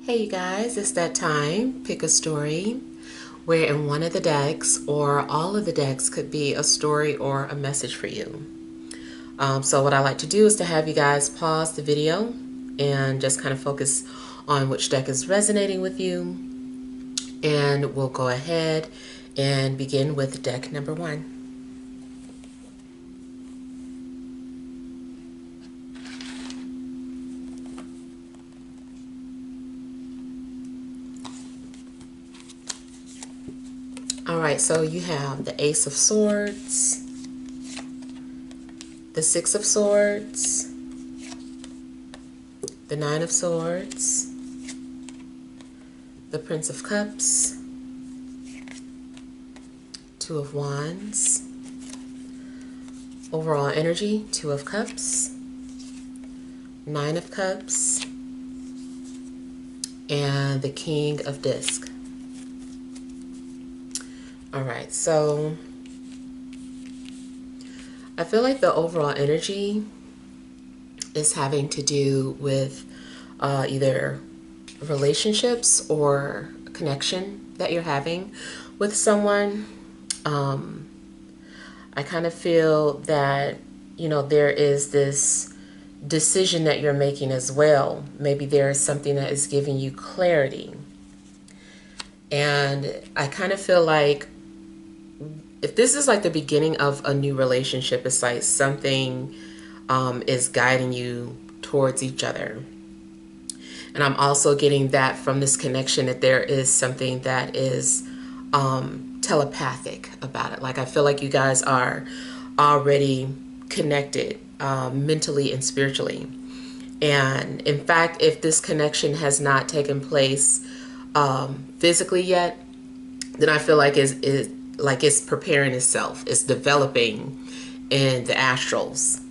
Hey you guys, it's that time. Pick a story where in one of the decks or all of the decks could be a story or a message for you. So what I like to do is to have you guys pause the video and just kind of focus on which deck is resonating with you. And we'll go ahead and begin with deck number one. All right, so you have the Ace of Swords, the Six of Swords, the Nine of Swords, the Prince of Cups, Two of Wands, overall energy, Two of Cups, Nine of Cups, and the King of Disc. All right, so I feel like the overall energy is having to do with either relationships or connection that you're having with someone. I kind of feel that, there is this decision that you're making as well. Maybe there is something that is giving you clarity. And I kind of feel like if this is like the beginning of a new relationship, it's like something is guiding you towards each other. And I'm also getting that from this connection that there is something that is telepathic about it. Like I feel like you guys are already connected mentally and spiritually. And in fact, if this connection has not taken place physically yet, then I feel like it's preparing itself. It's developing in the astrals.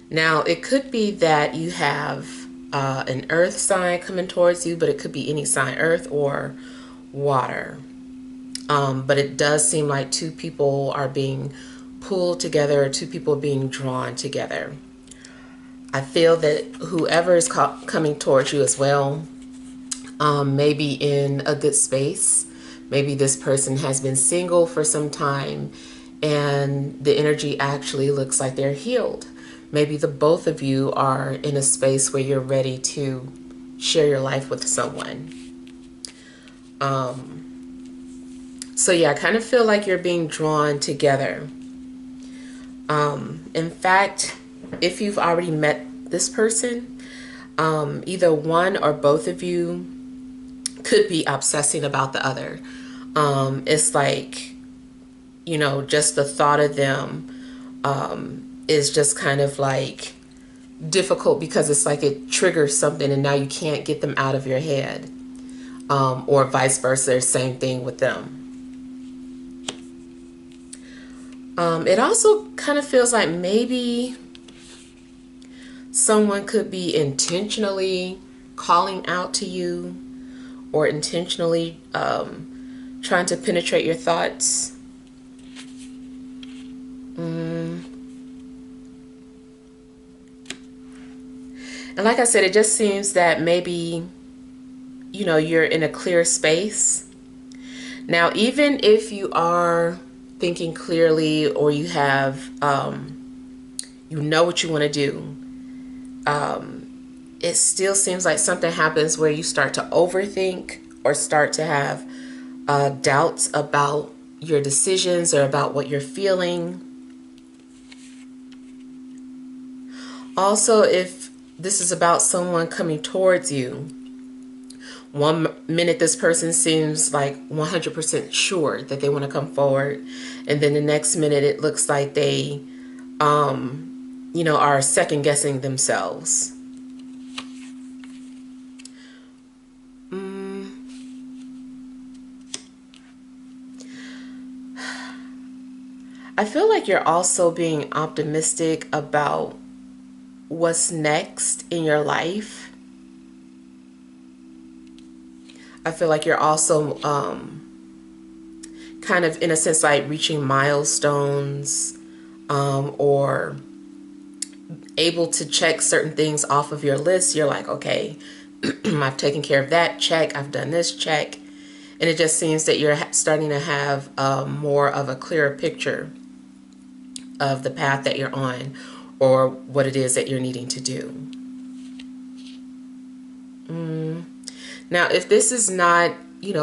Now, it could be that you have an earth sign coming towards you, but it could be any sign, earth or water. But it does seem like two people are being pulled together, two people being drawn together. I feel that whoever is coming towards you as well, maybe in a good space. Maybe this person has been single for some time and the energy actually looks like they're healed. Maybe the both of you are in a space where you're ready to share your life with someone. So yeah, I kind of feel like you're being drawn together. In fact, if you've already met this person, either one or both of you could be obsessing about the other. It's like, just the thought of them is just kind of like difficult because it's like it triggers something and now you can't get them out of your head. Or vice versa, same thing with them. It also kind of feels like maybe someone could be intentionally calling out to you or intentionally trying to penetrate your thoughts. And like I said, it just seems that maybe, you're in a clear space. Now, even if you are thinking clearly or you have, you know what you want to do, it still seems like something happens where you start to overthink or start to have doubts about your decisions or about what you're feeling. Also, if this is about someone coming towards you, one minute this person seems like 100% sure that they want to come forward, and then the next minute it looks like they are second guessing themselves. I feel like you're also being optimistic about what's next in your life. I feel like you're also kind of, in a sense, like reaching milestones or able to check certain things off of your list. You're like, okay, I've taken care of that, check. I've done this, check. And it just seems that you're starting to have more of a clearer picture of the path that you're on, or what it is that you're needing to do. Now, if this is not,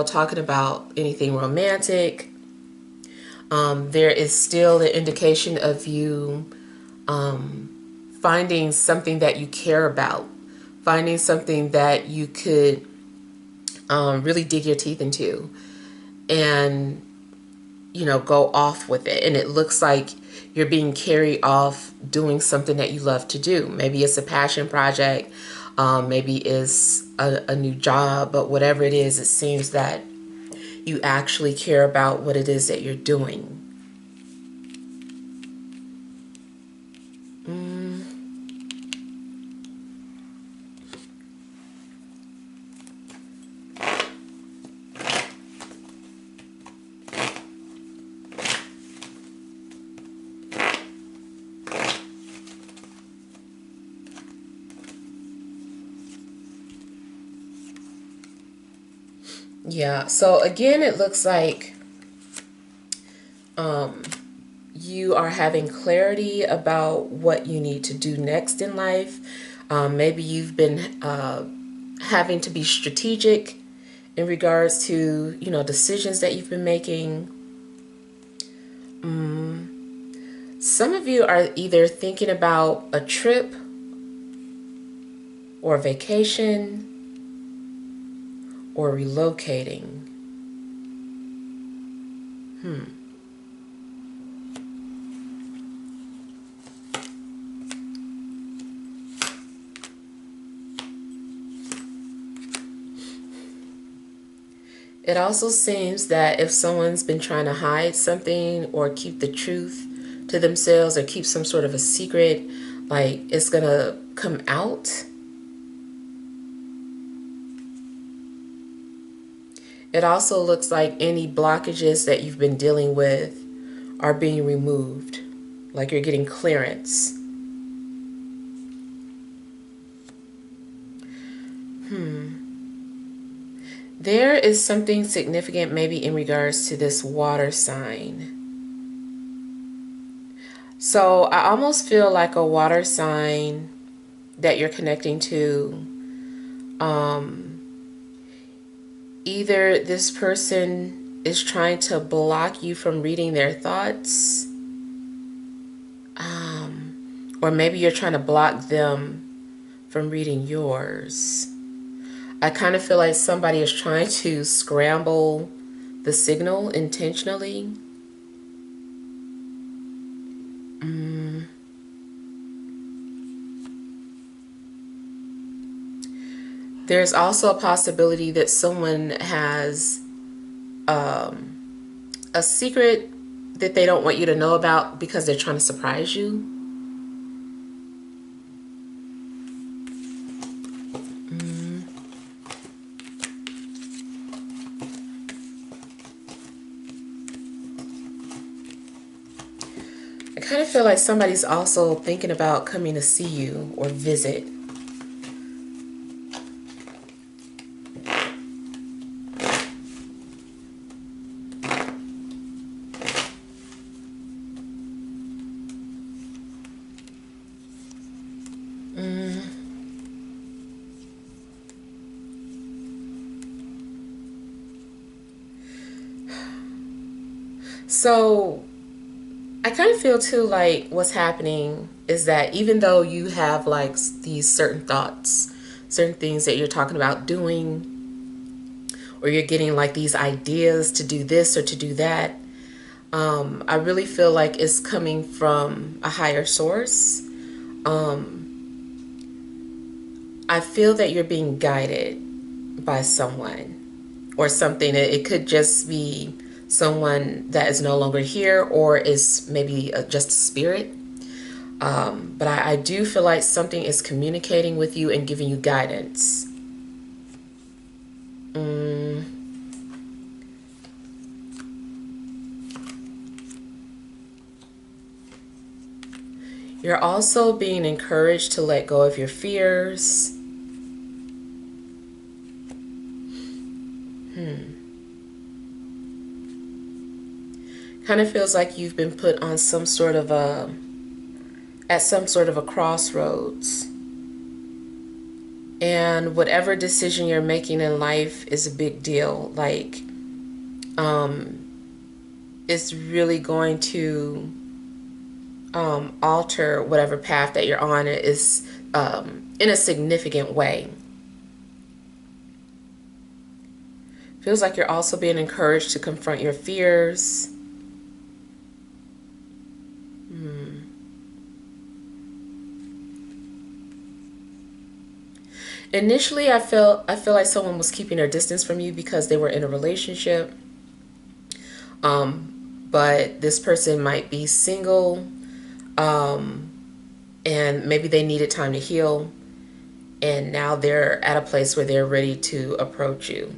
talking about anything romantic, there is still an indication of you finding something that you care about, finding something that you could really dig your teeth into and, go off with it. And it looks like you're being carried off doing something that you love to do. Maybe it's a passion project, maybe it's a new job, but whatever it is, it seems that you actually care about what it is that you're doing. Yeah, so again, it looks like you are having clarity about what you need to do next in life. Maybe you've been having to be strategic in regards to, decisions that you've been making. Some of you are either thinking about a trip or vacation or relocating. It also seems that if someone's been trying to hide something or keep the truth to themselves or keep some sort of a secret, like it's gonna come out. It also looks like any blockages that you've been dealing with are being removed, like you're getting clearance. There is something significant maybe in regards to this water sign. So I almost feel like a water sign that you're connecting to. Either this person is trying to block you from reading their thoughts, or maybe you're trying to block them from reading yours. I kind of feel like somebody is trying to scramble the signal intentionally. There's also a possibility that someone has a secret that they don't want you to know about because they're trying to surprise you. I kind of feel like somebody's also thinking about coming to see you or visit. So I kind of feel too like what's happening is that even though you have like these certain thoughts, certain things that you're talking about doing, or you're getting like these ideas to do this or to do that, I really feel like it's coming from a higher source. I feel that you're being guided by someone or something. It could just be someone that is no longer here, or is maybe just a spirit. But I do feel like something is communicating with you and giving you guidance. You're also being encouraged to let go of your fears. Kind of feels like you've been put on some sort of at some sort of a crossroads. And whatever decision you're making in life is a big deal. Like, it's really going to alter whatever path that you're on is in a significant way. Feels like you're also being encouraged to confront your fears. Initially, I feel like someone was keeping their distance from you because they were in a relationship. But this person might be single, and maybe they needed time to heal, and now they're at a place where they're ready to approach you.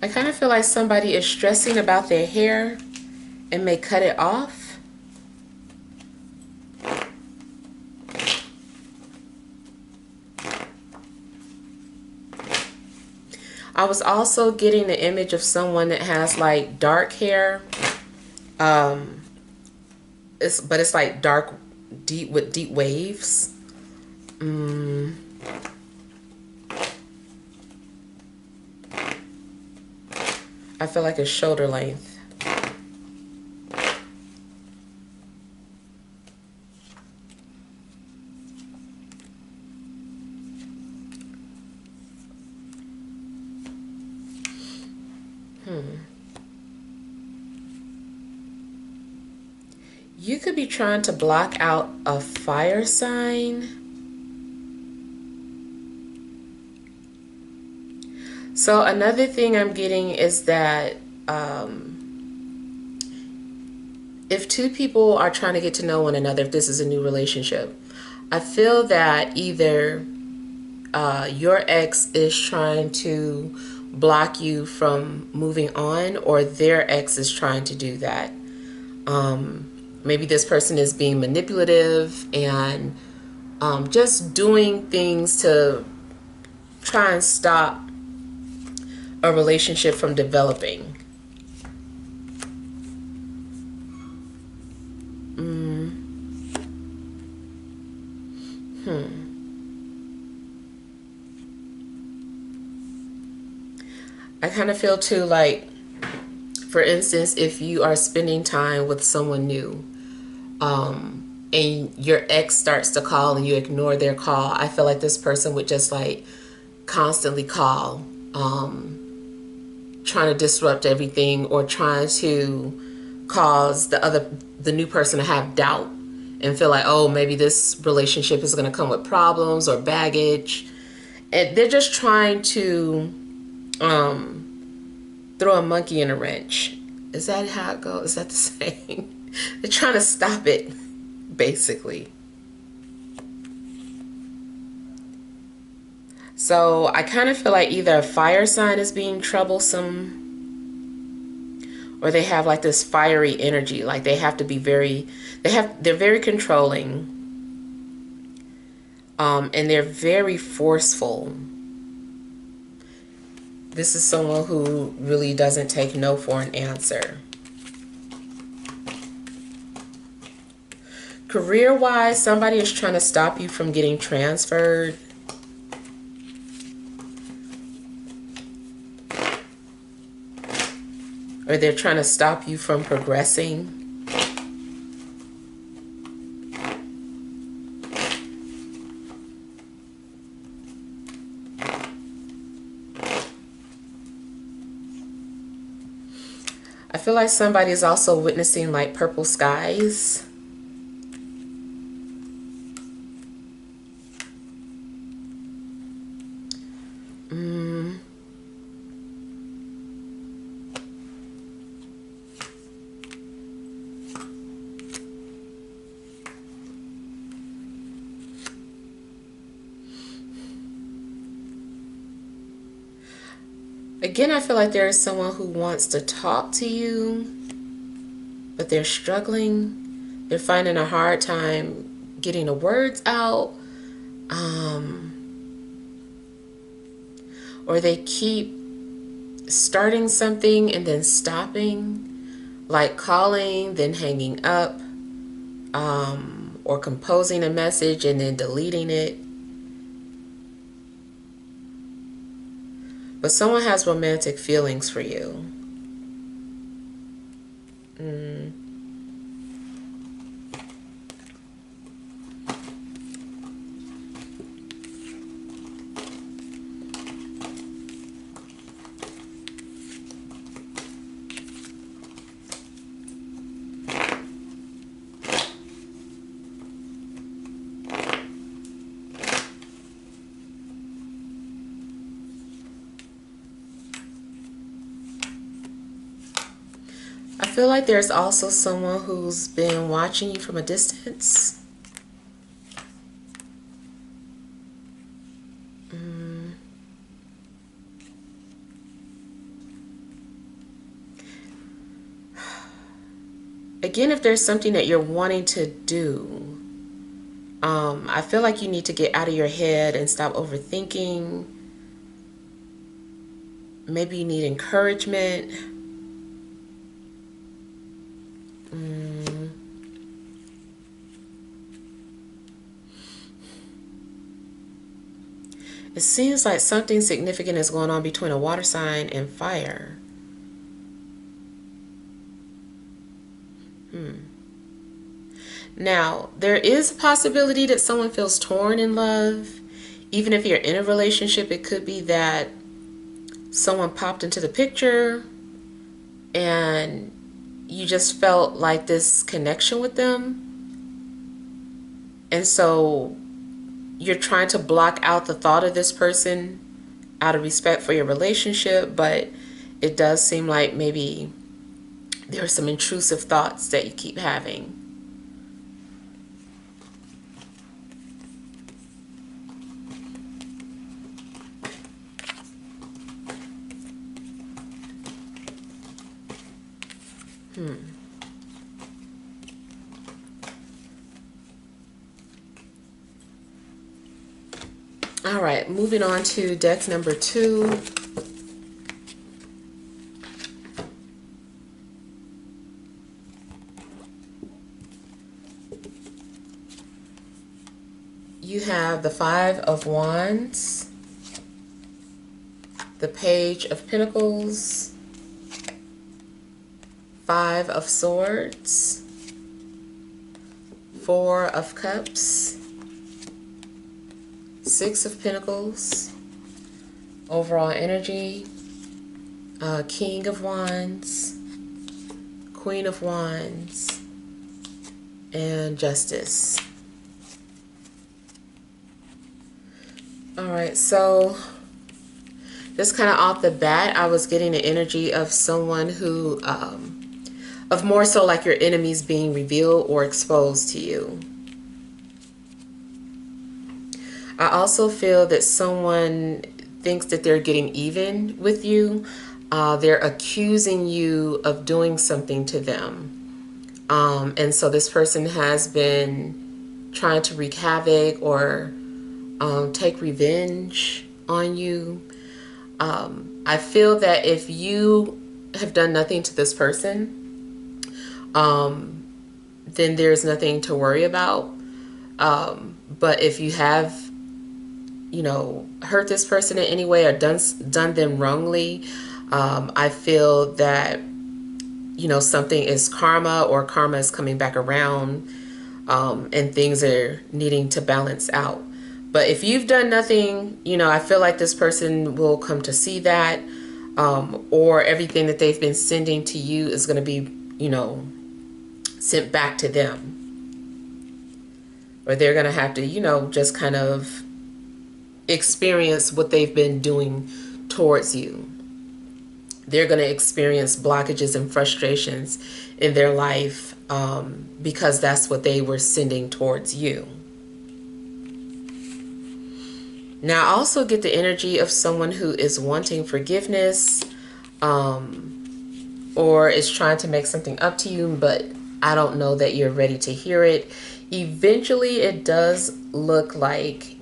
I kind of feel like somebody is stressing about their hair and may cut it off. I was also getting the image of someone that has like dark hair. But it's like dark, deep with deep waves. I feel like it's shoulder length. You could be trying to block out a fire sign. So another thing I'm getting is that if two people are trying to get to know one another, if this is a new relationship, I feel that either your ex is trying to block you from moving on, or their ex is trying to do that. Maybe this person is being manipulative and just doing things to try and stop a relationship from developing. I kind of feel too like, for instance, if you are spending time with someone new, and your ex starts to call and you ignore their call, I feel like this person would just like constantly call, trying to disrupt everything, or trying to cause the new person to have doubt and feel like, oh, maybe this relationship is going to come with problems or baggage. And they're just trying to throw a monkey in a wrench. Is that how it goes? Is that the saying? They're trying to stop it, basically. So I kind of feel like either a fire sign is being troublesome, or they have like this fiery energy. Like they have to be they're very controlling, and they're very forceful. This is someone who really doesn't take no for an answer. Career-wise, somebody is trying to stop you from getting transferred. Or they're trying to stop you from progressing. I feel like somebody is also witnessing like purple skies. Again, I feel like there is someone who wants to talk to you, but they're struggling. They're finding a hard time getting the words out. Or they keep starting something and then stopping, like calling, then hanging up, or composing a message and then deleting it. But someone has romantic feelings for you. I feel like there's also someone who's been watching you from a distance. Again, if there's something that you're wanting to do, I feel like you need to get out of your head and stop overthinking. Maybe you need encouragement. It seems like something significant is going on between a water sign and fire. Now, there is a possibility that someone feels torn in love. Even if you're in a relationship, it could be that someone popped into the picture and you just felt like this connection with them. And so you're trying to block out the thought of this person out of respect for your relationship, but it does seem like maybe there are some intrusive thoughts that you keep having. All right, moving on to deck number 2. You have the 5 of Wands, the Page of Pentacles, 5 of Swords, 4 of Cups, 6 of Pentacles, overall energy, King of Wands, Queen of Wands, and Justice. All right, so just kind of off the bat, I was getting the energy of someone who, of more so like your enemies being revealed or exposed to you. I also feel that someone thinks that they're getting even with you. They're accusing you of doing something to them. And so this person has been trying to wreak havoc or take revenge on you. I feel that if you have done nothing to this person, then there's nothing to worry about. But if you have, hurt this person in any way or done them wrongly, I feel that, something is karma, or karma is coming back around, and things are needing to balance out. But if you've done nothing, I feel like this person will come to see that, or everything that they've been sending to you is going to be, sent back to them. Or they're going to have to, just kind of experience what they've been doing towards you. They're going to experience blockages and frustrations in their life because that's what they were sending towards you. Now, I also get the energy of someone who is wanting forgiveness, or is trying to make something up to you, but I don't know that you're ready to hear it. Eventually, it does look like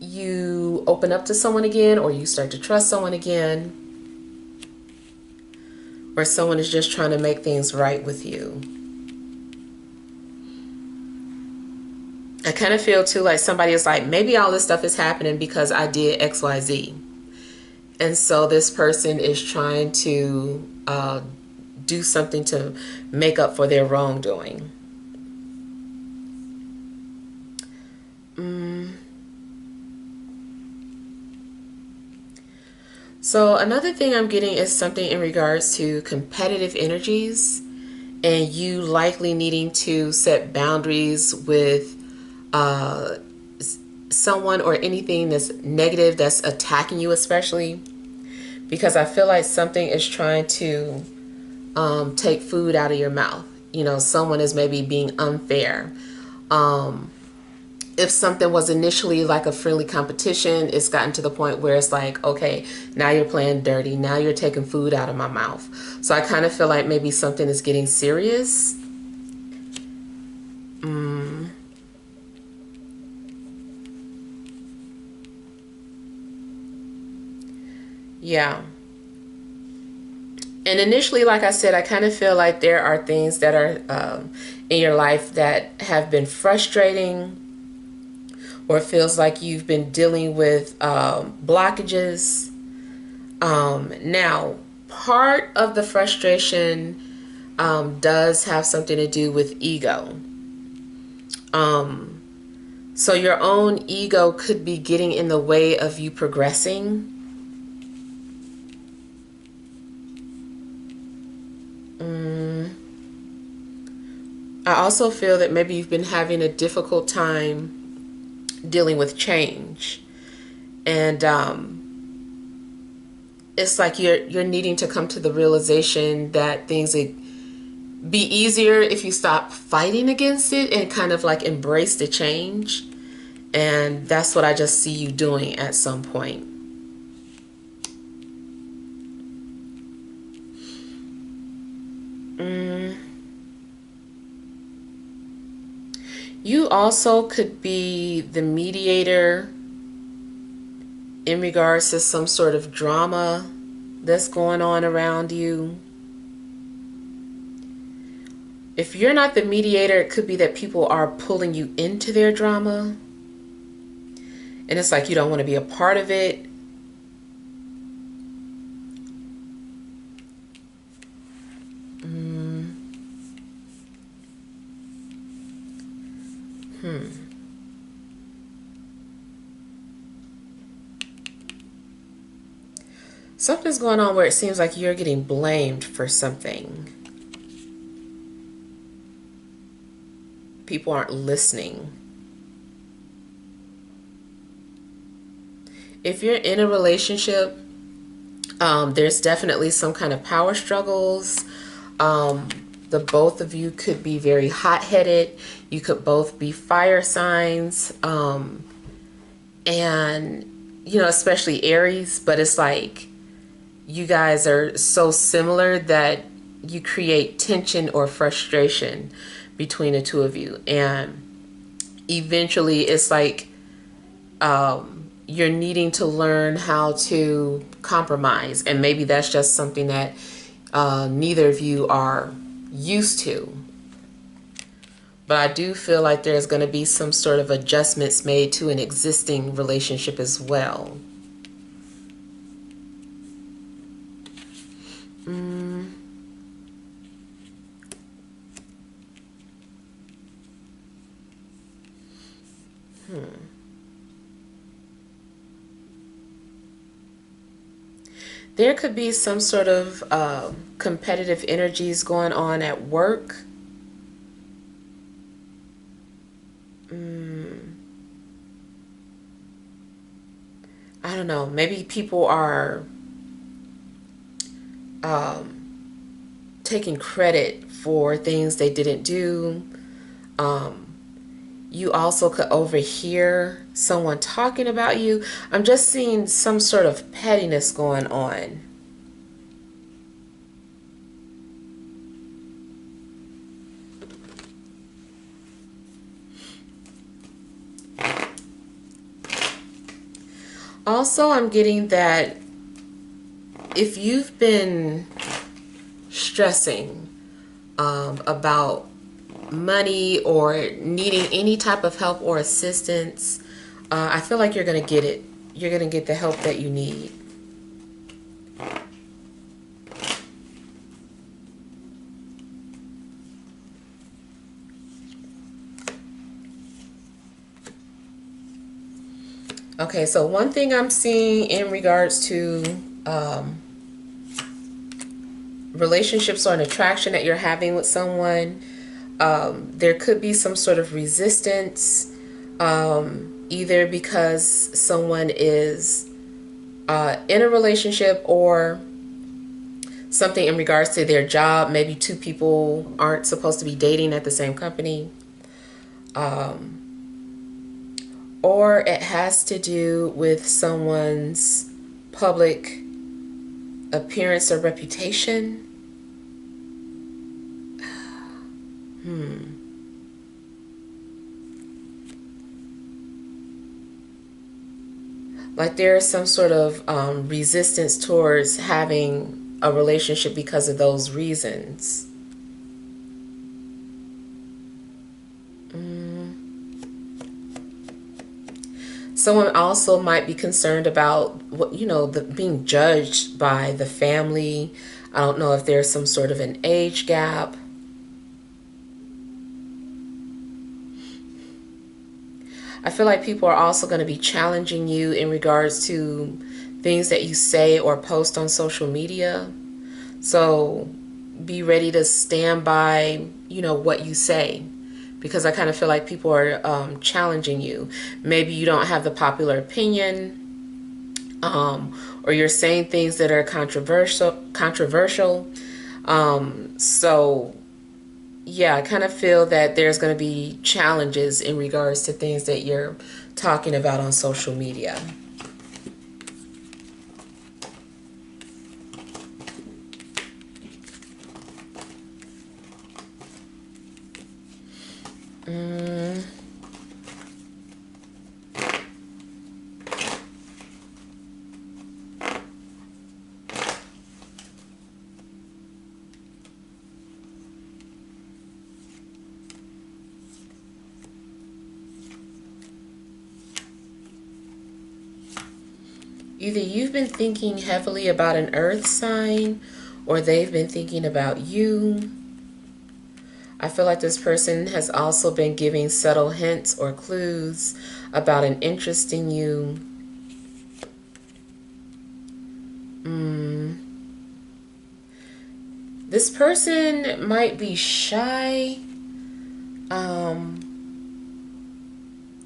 you open up to someone again, or you start to trust someone again, or someone is just trying to make things right with you. I kind of feel too like somebody is like, maybe all this stuff is happening because I did XYZ. And so this person is trying to do something to make up for their wrongdoing. So another thing I'm getting is something in regards to competitive energies, and you likely needing to set boundaries with someone or anything that's negative that's attacking you, especially because I feel like something is trying to take food out of your mouth. You know, someone is maybe being unfair. If something was initially like a friendly competition, it's gotten to the point where it's like, okay, now you're playing dirty. Now you're taking food out of my mouth. So I kind of feel like maybe something is getting serious. Yeah. And initially, like I said, I kind of feel like there are things that are in your life that have been frustrating, or it feels like you've been dealing with blockages. Now, part of the frustration does have something to do with ego. So your own ego could be getting in the way of you progressing. I also feel that maybe you've been having a difficult time dealing with change. And it's like you're needing to come to the realization that things would be easier if you stop fighting against it and kind of like embrace the change. And that's what I just see you doing at some point. You also could be the mediator in regards to some sort of drama that's going on around you. If you're not the mediator, it could be that people are pulling you into their drama. And it's like you don't want to be a part of it. Something's going on where it seems like you're getting blamed for something. People aren't listening. If you're in a relationship, there's definitely some kind of power struggles. The both of you could be very hot-headed. You could both be fire signs. And, you know, especially Aries, but it's like you guys are so similar that you create tension or frustration between the two of you. And eventually it's like you're needing to learn how to compromise. And maybe that's just something that neither of you are used to. But I do feel like there's going to be some sort of adjustments made to an existing relationship as well. There could be some sort of competitive energies going on at work. I don't know. Maybe people are taking credit for things they didn't do. You also could overhear someone talking about you. I'm just seeing some sort of pettiness going on. Also, I'm getting that if you've been stressing about money or needing any type of help or assistance, I feel like you're going to get it. You're going to get the help that you need. Okay, so one thing I'm seeing in regards to relationships or an attraction that you're having with someone, there could be some sort of resistance, either because someone is in a relationship or something in regards to their job. Maybe two people aren't supposed to be dating at the same company. Or it has to do with someone's public appearance or reputation. Like there is some sort of resistance towards having a relationship because of those reasons. Someone also might be concerned about what being judged by the family. I don't know if there's some sort of an age gap. I feel like people are also going to be challenging you in regards to things that you say or post on social media. So be ready to stand by, what you say. Because I kind of feel like people are challenging you. Maybe you don't have the popular opinion, or you're saying things that are controversial. So yeah, I kind of feel that there's going to be challenges in regards to things that you're talking about on social media. Either you've been thinking heavily about an earth sign or they've been thinking about you. I feel like this person has also been giving subtle hints or clues about an interest in you. This person might be shy,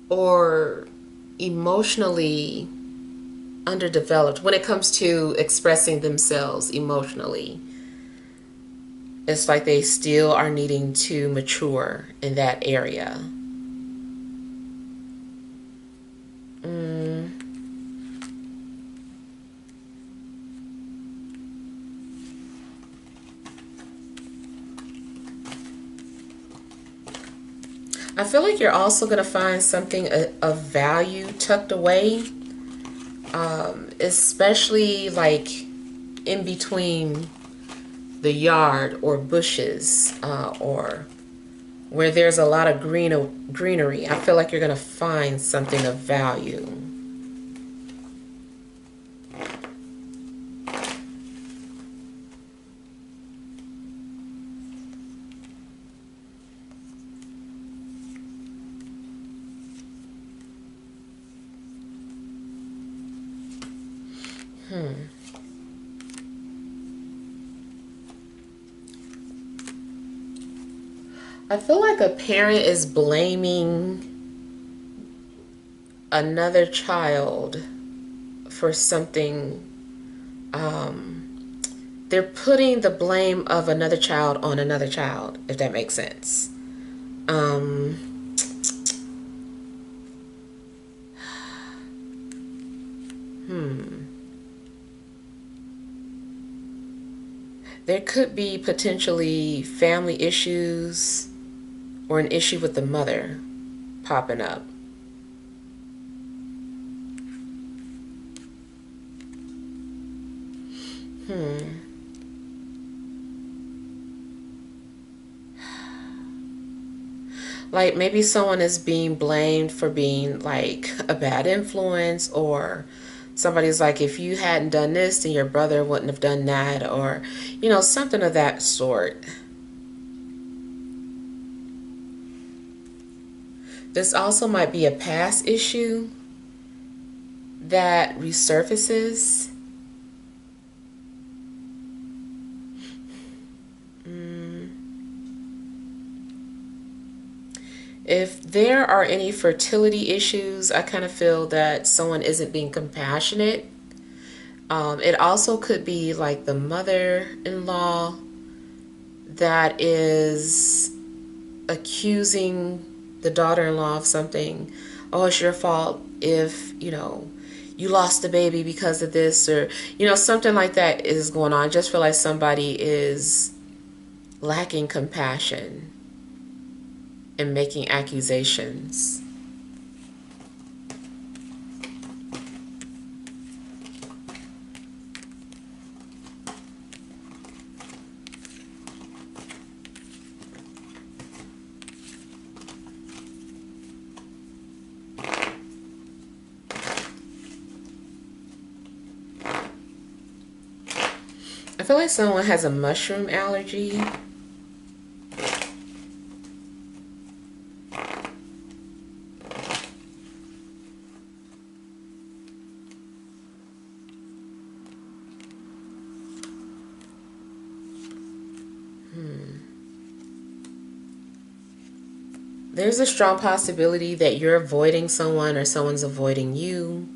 or emotionally underdeveloped when it comes to expressing themselves emotionally. It's like they still are needing to mature in that area. I feel like you're also going to find something of value tucked away, especially like in between the yard or bushes, or where there's a lot of greenery. I feel like you're going to find something of value. I feel like a parent is blaming another child for something. They're putting the blame of another child on another child, if that makes sense. There could be potentially family issues or an issue with the mother popping up. Like maybe someone is being blamed for being like a bad influence, or somebody's like, if you hadn't done this, then your brother wouldn't have done that, or, something of that sort. This also might be a past issue that resurfaces. If there are any fertility issues, I kind of feel that someone isn't being compassionate. It also could be like the mother-in-law that is accusing the daughter-in-law of something. Oh, it's your fault if, you lost the baby because of this, or, something like that is going on. I just feel like somebody is lacking compassion and making accusations. I feel like someone has a mushroom allergy. There's a strong possibility that you're avoiding someone or someone's avoiding you.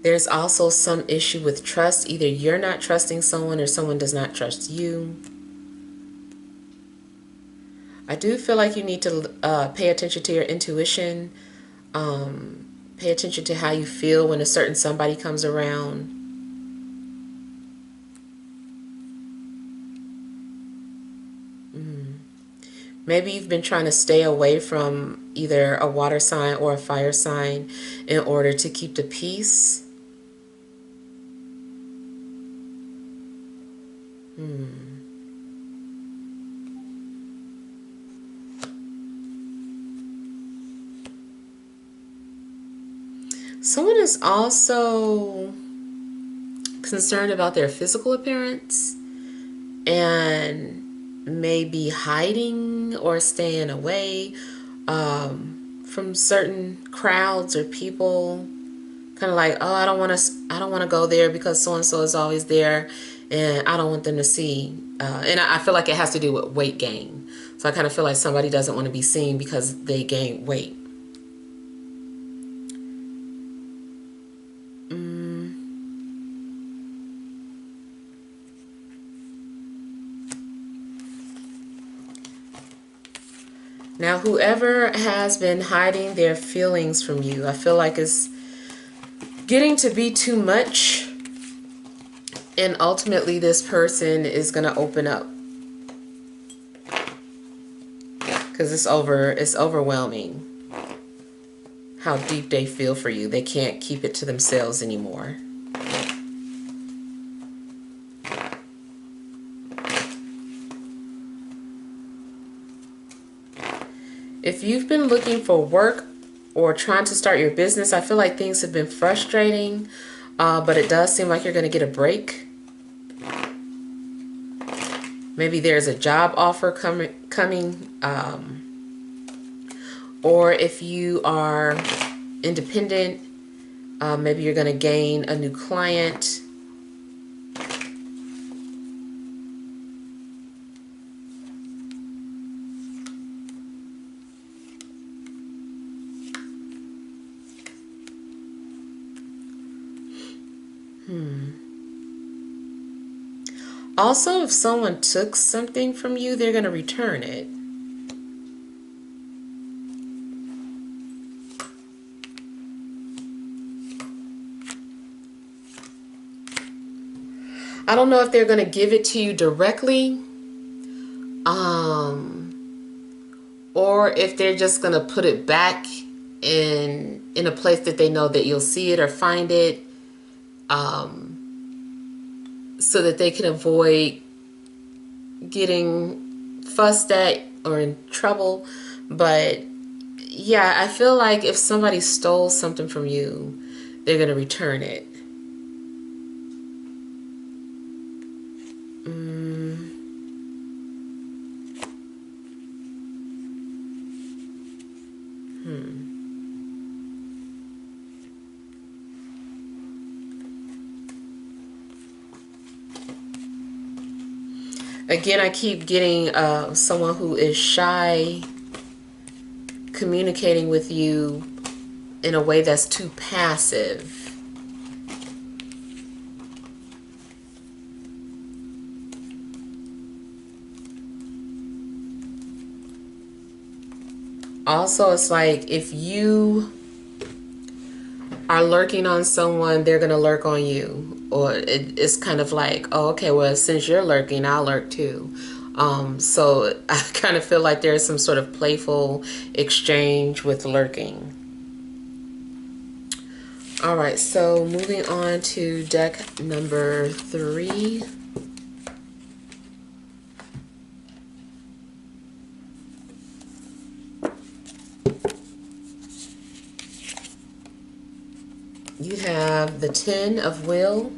There's also some issue with trust. Either you're not trusting someone or someone does not trust you. I do feel like you need to pay attention to your intuition. Pay attention to how you feel when a certain somebody comes around. Maybe you've been trying to stay away from either a water sign or a fire sign in order to keep the peace. Someone is also concerned about their physical appearance and maybe hiding or staying away from certain crowds or people. Kind of like, oh, I don't want to go there because so and so is always there, and I don't want them to see. And I feel like it has to do with weight gain. So I kind of feel like somebody doesn't want to be seen because they gain weight. Now, whoever has been hiding their feelings from you, I feel like it's getting to be too much. And ultimately, this person is going to open up. Because it's overwhelming how deep they feel for you. They can't keep it to themselves anymore. If you've been looking for work or trying to start your business, I feel like things have been frustrating, but it does seem like you're going to get a break. Maybe there's a job offer coming, or if you are independent, maybe you're going to gain a new client. Also, if someone took something from you, they're going to return it. I don't know if they're going to give it to you directly, or if they're just going to put it back in a place that they know that you'll see it or find it, so that they can avoid getting fussed at or in trouble. But yeah, I feel like if somebody stole something from you, they're going to return it. Again, I keep getting someone who is shy communicating with you in a way that's too passive. Also, it's like if you are lurking on someone, they're going to lurk on you. Or it's kind of like, oh, okay, well, since you're lurking, I'll lurk too. So I kind of feel like there's some sort of playful exchange with lurking. All right, so moving on to deck number 3. You have the 10 of Will,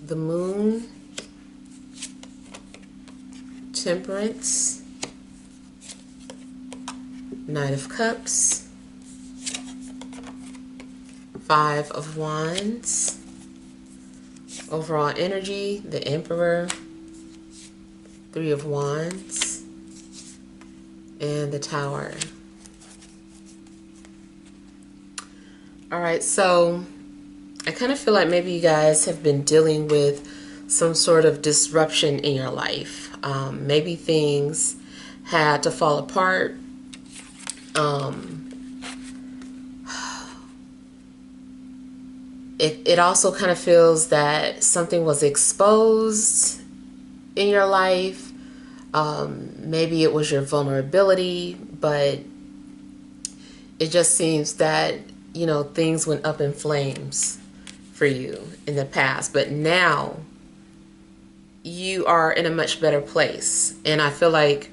the Moon, Temperance, Knight of Cups, 5 of Wands, overall energy, the Emperor, 3 of Wands, and the Tower. All right, so I kind of feel like maybe you guys have been dealing with some sort of disruption in your life. Maybe things had to fall apart. It also kind of feels that something was exposed in your life. Maybe it was your vulnerability, but it just seems that, you know, things went up in flames for you in the past, but now you are in a much better place. And I feel like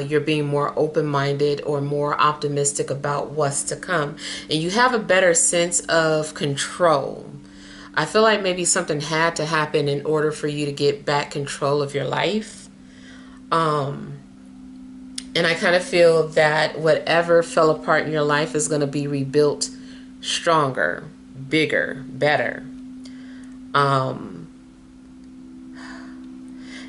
you're being more open-minded or more optimistic about what's to come. And you have a better sense of control. I feel like maybe something had to happen in order for you to get back control of your life. And I kind of feel that whatever fell apart in your life is going to be rebuilt stronger, bigger, better.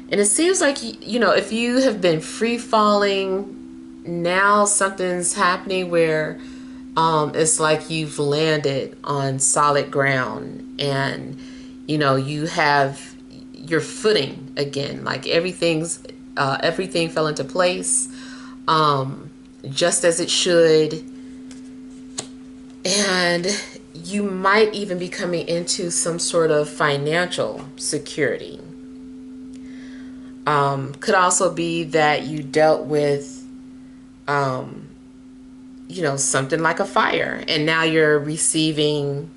And it seems like, you know, if you have been free falling, now something's happening where it's like you've landed on solid ground, and, you know, you have your footing again, like everything fell into place, just as it should. And you might even be coming into some sort of financial security. Could also be that you dealt with, you know, something like a fire, and now you're receiving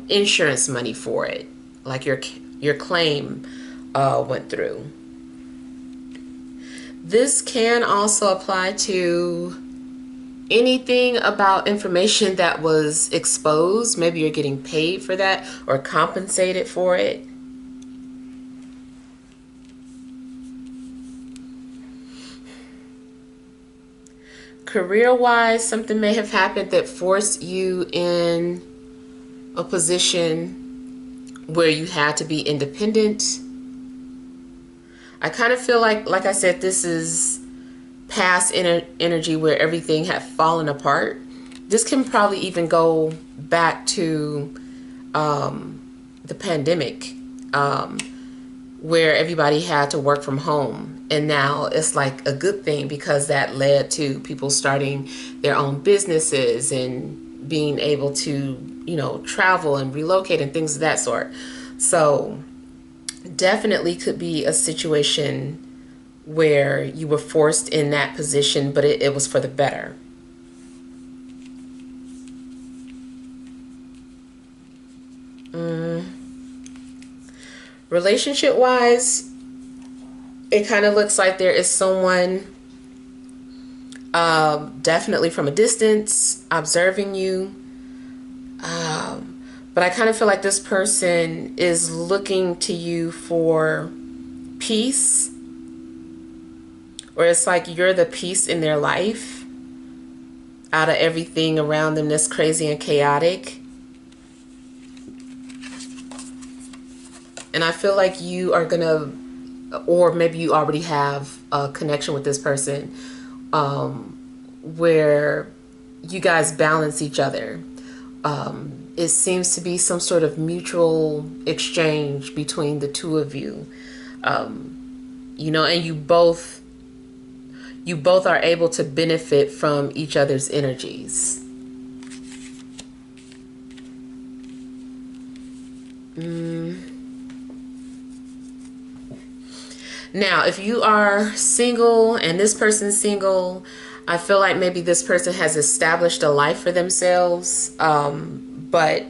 insurance money for it, like your claim went through. This can also apply to anything about information that was exposed. Maybe you're getting paid for that or compensated for it. Career-wise, something may have happened that forced you in a position where you had to be independent. I kind of feel like I said, this is past energy where everything had fallen apart. This can probably even go back to the pandemic, where everybody had to work from home. And now it's like a good thing because that led to people starting their own businesses and being able to, you know, travel and relocate and things of that sort. So definitely could be a situation where you were forced in that position, but it was for the better. Relationship wise, it kind of looks like there is someone definitely from a distance observing you. But I kind of feel like this person is looking to you for peace, or it's like you're the peace in their life out of everything around them that's crazy and chaotic. And I feel like you are gonna, or maybe you already have a connection with this person, where you guys balance each other. It seems to be some sort of mutual exchange between the two of you. You know, and you both are able to benefit from each other's energies. Now, if you are single and this person's single, I feel like maybe this person has established a life for themselves, but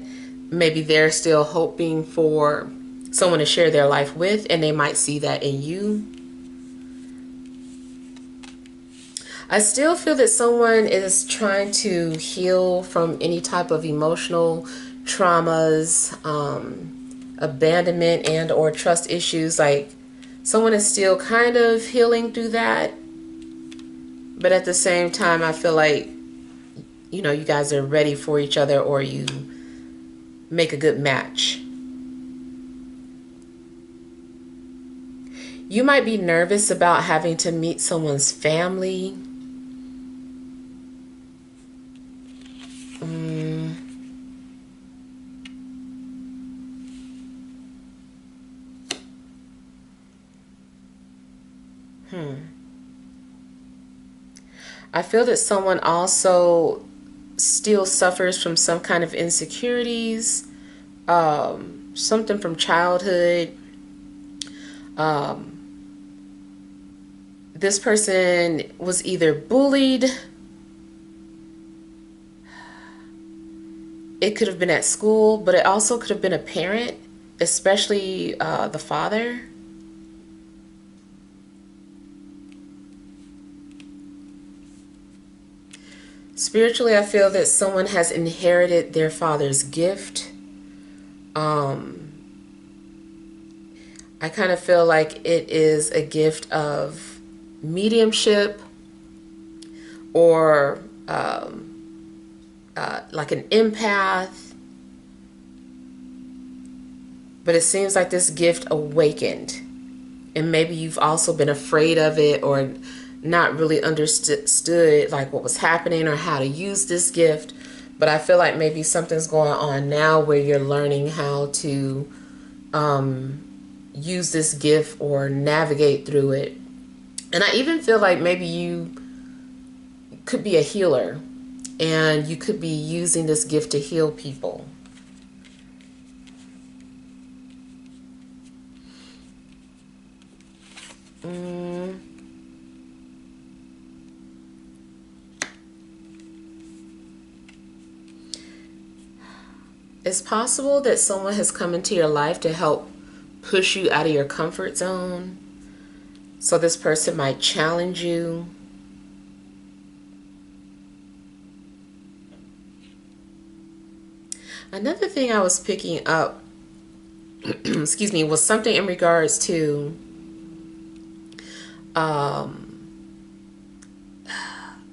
maybe they're still hoping for someone to share their life with, and they might see that in you. I still feel that someone is trying to heal from any type of emotional traumas, abandonment and or trust issues. Like someone is still kind of healing through that. But at the same time, I feel like, you know, you guys are ready for each other, or you make a good match. You might be nervous about having to meet someone's family. I feel that someone also still suffers from some kind of insecurities, something from childhood. This person was either bullied. It could have been at school, but it also could have been a parent, especially the father. Spiritually, I feel that someone has inherited their father's gift. I kind of feel like it is a gift of mediumship, or like an empath. But it seems like this gift awakened. And maybe you've also been afraid of it, or not really understood like what was happening or how to use this gift. But I feel like maybe something's going on now where you're learning how to use this gift or navigate through it. And I even feel like maybe you could be a healer, and you could be using this gift to heal people. It's possible that someone has come into your life to help push you out of your comfort zone. So this person might challenge you. Another thing I was picking up, excuse me, was something in regards to a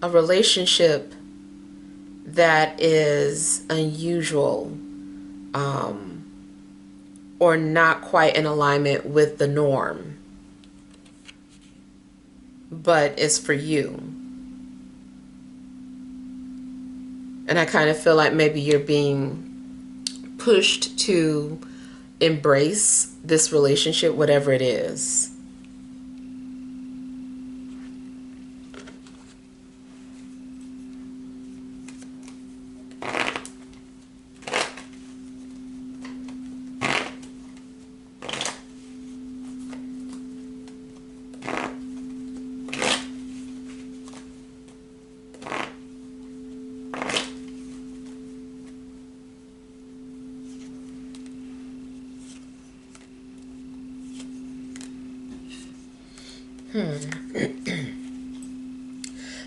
relationship that is unusual, or not quite in alignment with the norm, but it's for you. And I kind of feel like maybe you're being pushed to embrace this relationship, whatever it is.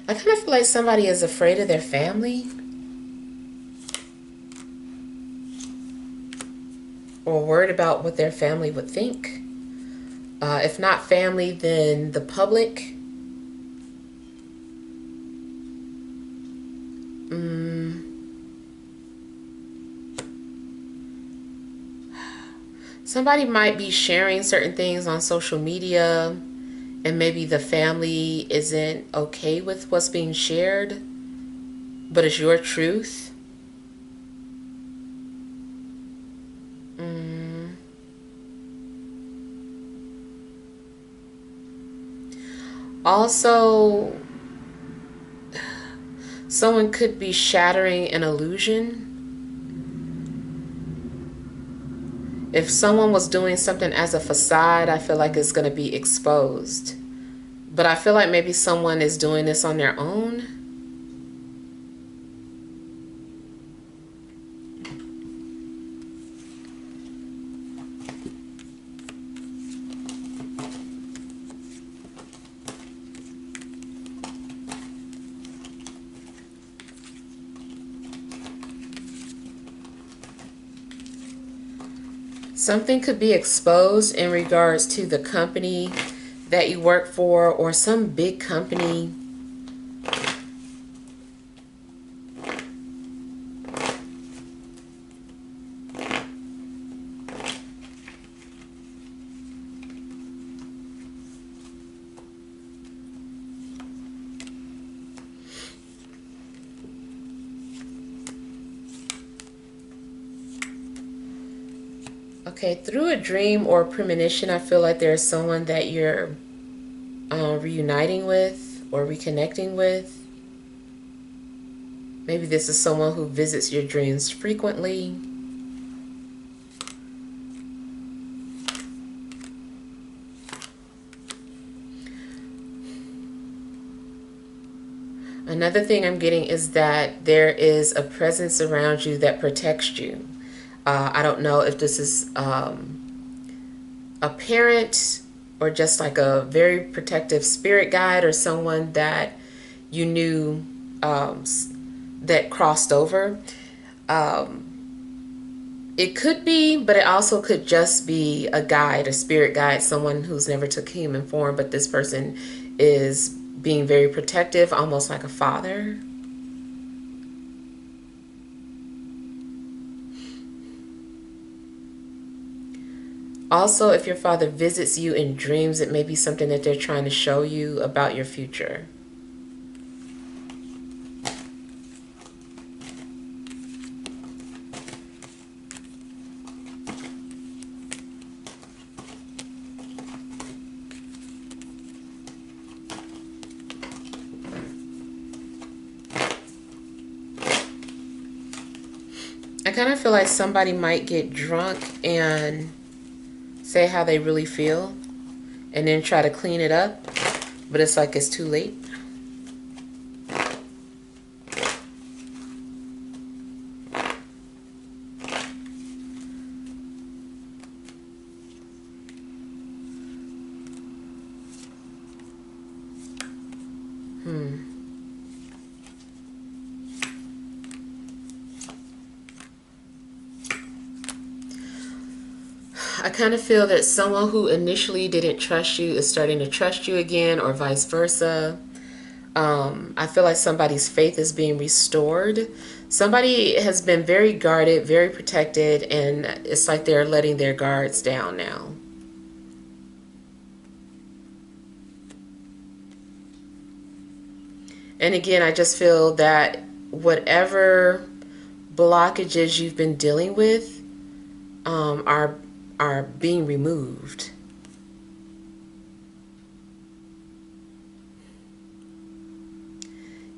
I kind of feel like somebody is afraid of their family, or worried about what their family would think. If not family, then the public. Somebody might be sharing certain things on social media, and maybe the family isn't okay with what's being shared, but it's your truth. Also, someone could be shattering an illusion. If someone was doing something as a facade, I feel like it's going to be exposed. But I feel like maybe someone is doing this on their own. Something could be exposed in regards to the company that you work for, or some big company. Okay, through a dream or premonition, I feel like there's someone that you're reuniting with or reconnecting with. Maybe this is someone who visits your dreams frequently. Another thing I'm getting is that there is a presence around you that protects you. I don't know if this is a parent, or just like a very protective spirit guide, or someone that you knew that crossed over. It could be, but it also could just be a guide, a spirit guide, someone who's never took human form, but this person is being very protective, almost like a father. Also, if your father visits you in dreams, it may be something that they're trying to show you about your future. I kind of feel like somebody might get drunk and say how they really feel, and then try to clean it up, but it's like it's too late. I kind of feel that someone who initially didn't trust you is starting to trust you again, or vice versa. I feel like somebody's faith is being restored. Somebody has been very guarded, very protected, and it's like they're letting their guards down now. And again, I just feel that whatever blockages you've been dealing with are are being removed.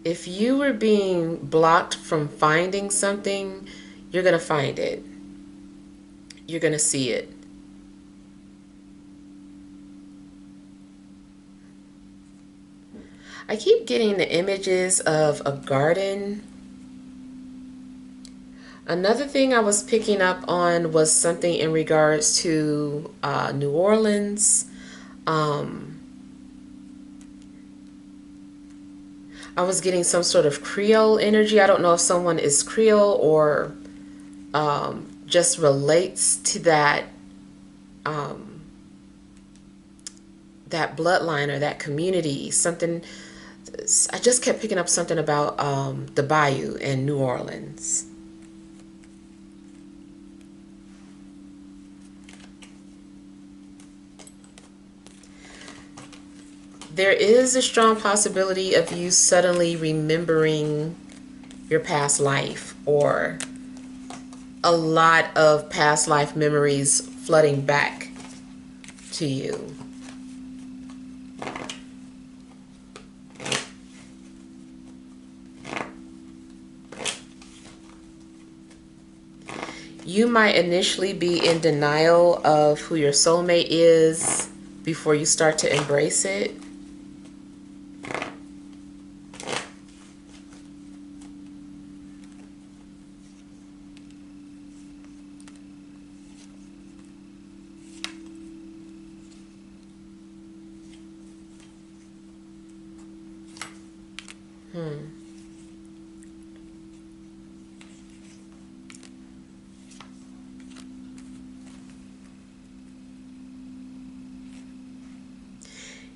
If you were being blocked from finding something, you're going to find it. You're going to see it. I keep getting the images of a garden. Another thing I was picking up on was something in regards to New Orleans. I was getting some sort of Creole energy. I don't know if someone is Creole or just relates to that that bloodline or that community. Something. I just kept picking up something about the Bayou in New Orleans. There is a strong possibility of you suddenly remembering your past life, or a lot of past life memories flooding back to you. You might initially be in denial of who your soulmate is before you start to embrace it.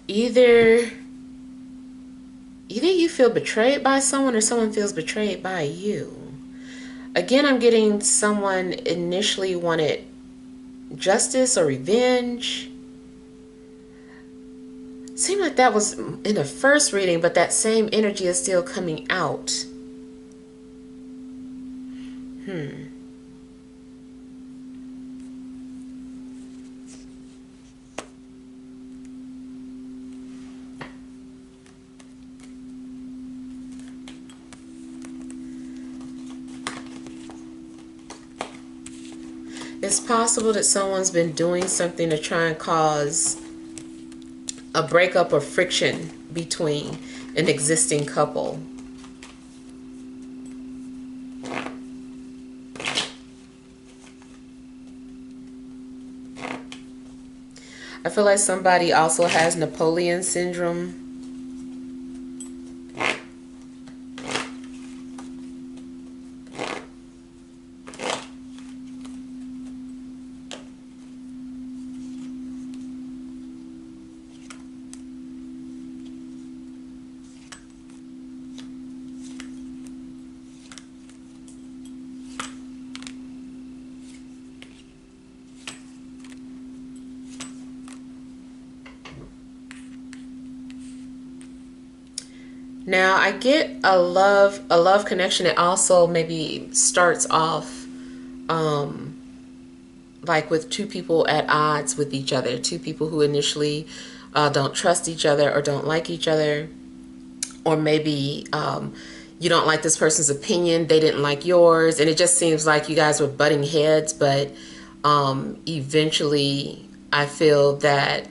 Either you feel betrayed by someone, or someone feels betrayed by you. Again, I'm getting someone initially wanted justice or revenge. Seemed like that was in the first reading, but that same energy is still coming out. It's possible that someone's been doing something to try and cause a breakup or friction between an existing couple. I feel like somebody also has Napoleon syndrome. Now I get a love connection. It also maybe starts off like with two people at odds with each other, two people who initially don't trust each other or don't like each other, or maybe you don't like this person's opinion, they didn't like yours, and it just seems like you guys were butting heads, but eventually I feel that,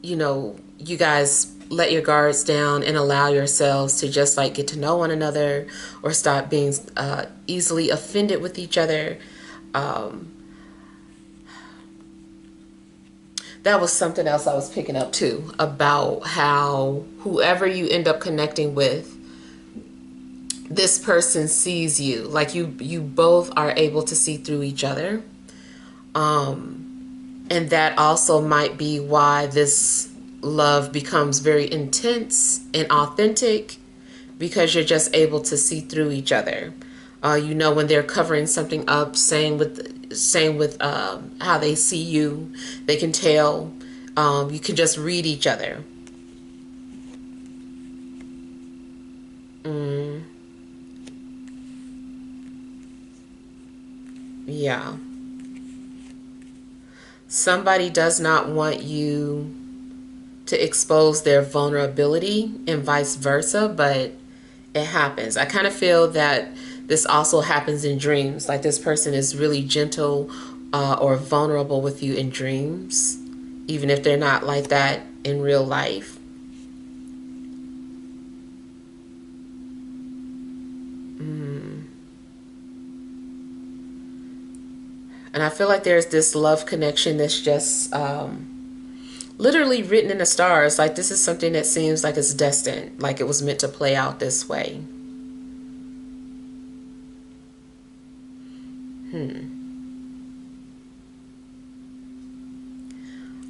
you know, you guys let your guards down and allow yourselves to just like get to know one another, or stop being easily offended with each other. That was something else I was picking up too, about how whoever you end up connecting with, this person sees you. Like you both are able to see through each other. And that also might be why this love becomes very intense and authentic, because you're just able to see through each other. You know when they're covering something up, same with how they see you. They can tell. You can just read each other. Yeah. Somebody does not want you to expose their vulnerability and vice versa, but it happens. I kind of feel that this also happens in dreams. Like this person is really gentle or vulnerable with you in dreams, even if they're not like that in real life. And I feel like there's this love connection that's just literally written in the stars. Like this is something that seems like it's destined, like it was meant to play out this way.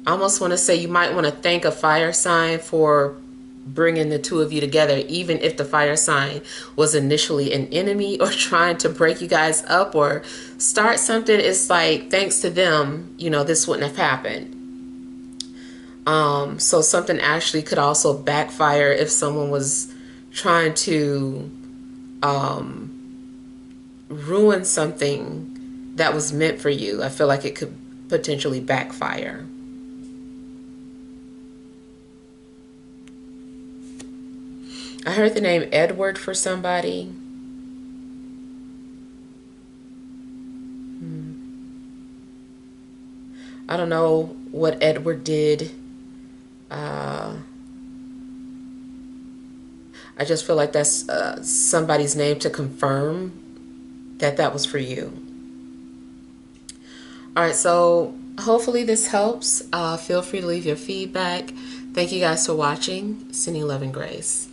I almost want to say you might want to thank a fire sign for bringing the two of you together, even if the fire sign was initially an enemy or trying to break you guys up or start something. It's like, thanks to them, you know, this wouldn't have happened. So something actually could also backfire if someone was trying to ruin something that was meant for you. I feel like it could potentially backfire. I heard the name Edward for somebody. I don't know what Edward did. I just feel like that's somebody's name to confirm that that was for you. All right, so hopefully this helps. Feel free to leave your feedback. Thank you guys for watching. Sending love and grace.